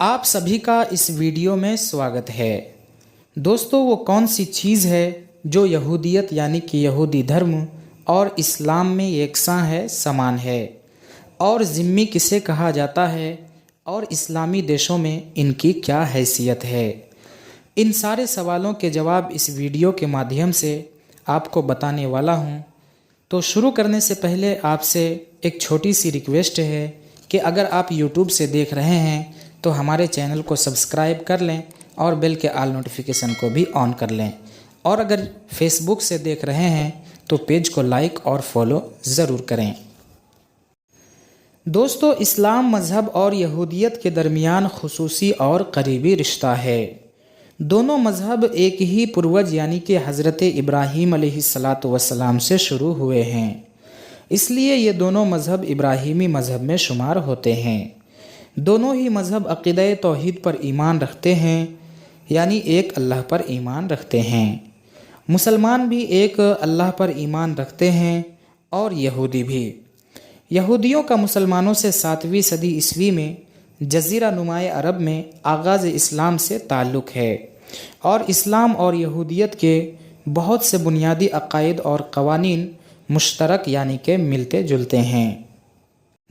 आप सभी का इस वीडियो में स्वागत है। दोस्तों, वो कौन सी चीज़ है जो यहूदियत यानी कि यहूदी धर्म और इस्लाम में यकसां है, समान है, और ज़िम्मी किसे कहा जाता है और इस्लामी देशों में इनकी क्या हैसियत है। इन सारे सवालों के जवाब इस वीडियो के माध्यम से आपको बताने वाला हूँ। तो शुरू करने से पहले आपसे एक छोटी सी रिक्वेस्ट है कि अगर आप YouTube से देख रहे हैं तो हमारे चैनल को सब्सक्राइब कर लें और बेल के ऑल नोटिफिकेशन को भी ऑन कर लें, और अगर Facebook से देख रहे हैं तो पेज को लाइक और फॉलो ज़रूर करें। दोस्तों, इस्लाम मज़हब और यहूदियत के दरमियान खुसूसी और करीबी रिश्ता है। दोनों मज़हब एक ही पूर्वज यानी कि हज़रत इब्राहीम अलैहिस्सलातु वस्सलाम से शुरू हुए हैं, इसलिए ये दोनों मज़हब इब्राहीमी मज़हब में शुमार होते हैं। दोनों ही मज़हब अक़ीदा तौहीद पर ईमान रखते हैं, यानी एक अल्लाह पर ईमान रखते हैं। मुसलमान भी एक अल्लाह पर ईमान रखते हैं और यहूदी भी। यहूदियों का मुसलमानों से 7वीं सदी ईस्वी में जज़ीरा नुमाए अरब में आगाज़ इस्लाम से ताल्लुक़ है, और इस्लाम और यहूदियत के बहुत से बुनियादी अक़ायद और क़वानीन मुश्तरक यानी कि मिलते जुलते हैं।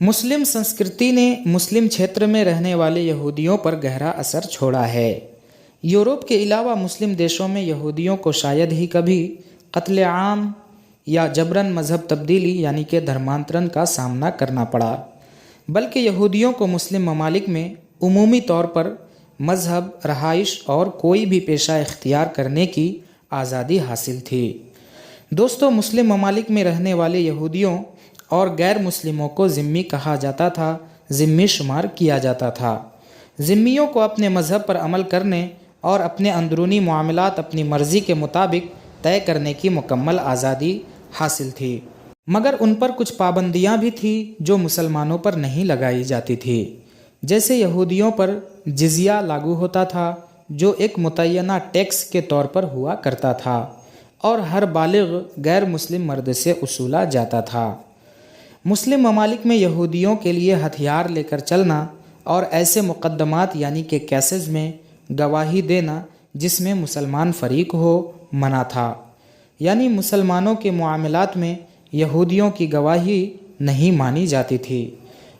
मुस्लिम संस्कृति ने मुस्लिम क्षेत्र में रहने वाले यहूदियों पर गहरा असर छोड़ा है। यूरोप के अलावा मुस्लिम देशों में यहूदियों को शायद ही कभी कत्ल आम या जबरन मज़हब तब्दीली यानी कि धर्मांतरण का सामना करना पड़ा, बल्कि यहूदियों को मुस्लिम ममालिक में उमूमी तौर पर मज़हब, रहाइश और कोई भी पेशा इख्तियार करने की आज़ादी हासिल थी। दोस्तों, मुस्लिम ममालिक में रहने वाले यहूदियों और गैर मुस्लिमों को ज़िम्मी कहा जाता था, ज़िम्मी शुमार किया जाता था। ज़िम्मियों को अपने मज़हब पर अमल करने और अपने अंदरूनी मामलात अपनी मर्ज़ी के मुताबिक तय करने की मुकम्मल आज़ादी हासिल थी, मगर उन पर कुछ पाबंदियां भी थी जो मुसलमानों पर नहीं लगाई जाती थी। जैसे यहूदियों पर जिज़िया लागू होता था, जो एक मुतय्यना टैक्स के तौर पर हुआ करता था और हर बालिग गैर मुस्लिम मर्द से उसूला जाता था। मुस्लिम ममालिक में यहूदियों के लिए हथियार लेकर चलना और ऐसे मुकद्दमात यानी कि केसेस में गवाही देना जिसमें मुसलमान फ़रीक हो मना था, यानी मुसलमानों के मामलात में यहूदियों की गवाही नहीं मानी जाती थी।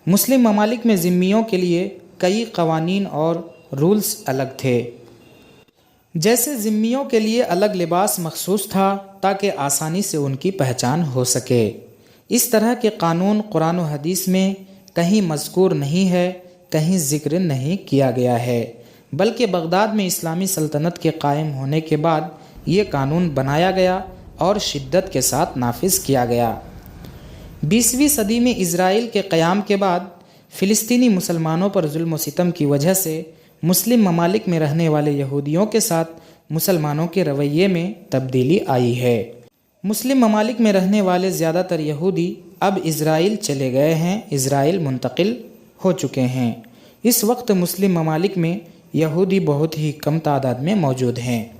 मुस्लिम ममालिक में ज़िम्मियों के लिए कई क़वानीन और रूल्स अलग थे। जैसे ज़िम्मियों के लिए अलग लिबास मखसूस था ताकि आसानी से उनकी पहचान हो सके। इस तरह के कानून कुरान और हदीस में कहीं मज़कूर नहीं है, कहीं ज़िक्र नहीं किया गया है, बल्कि बगदाद में इस्लामी सल्तनत के कायम होने के बाद ये कानून बनाया गया और शिद्दत के साथ नाफिज किया गया। 20वीं सदी में इज़राइल के क़याम के बाद फ़िलिस्तीनी मुसलमानों पर जुल्म व सितम की वजह से मुस्लिम ममालिक में रहने वाले यहूदियों के साथ मुसलमानों के रवैये में तब्दीली आई है। मुस्लिम ममालिक में रहने वाले ज़्यादातर यहूदी अब इज़राइल चले गए हैं, इज़राइल मुंतकिल हो चुके हैं। इस वक्त मुस्लिम ममालिक में यहूदी बहुत ही कम तादाद में मौजूद हैं।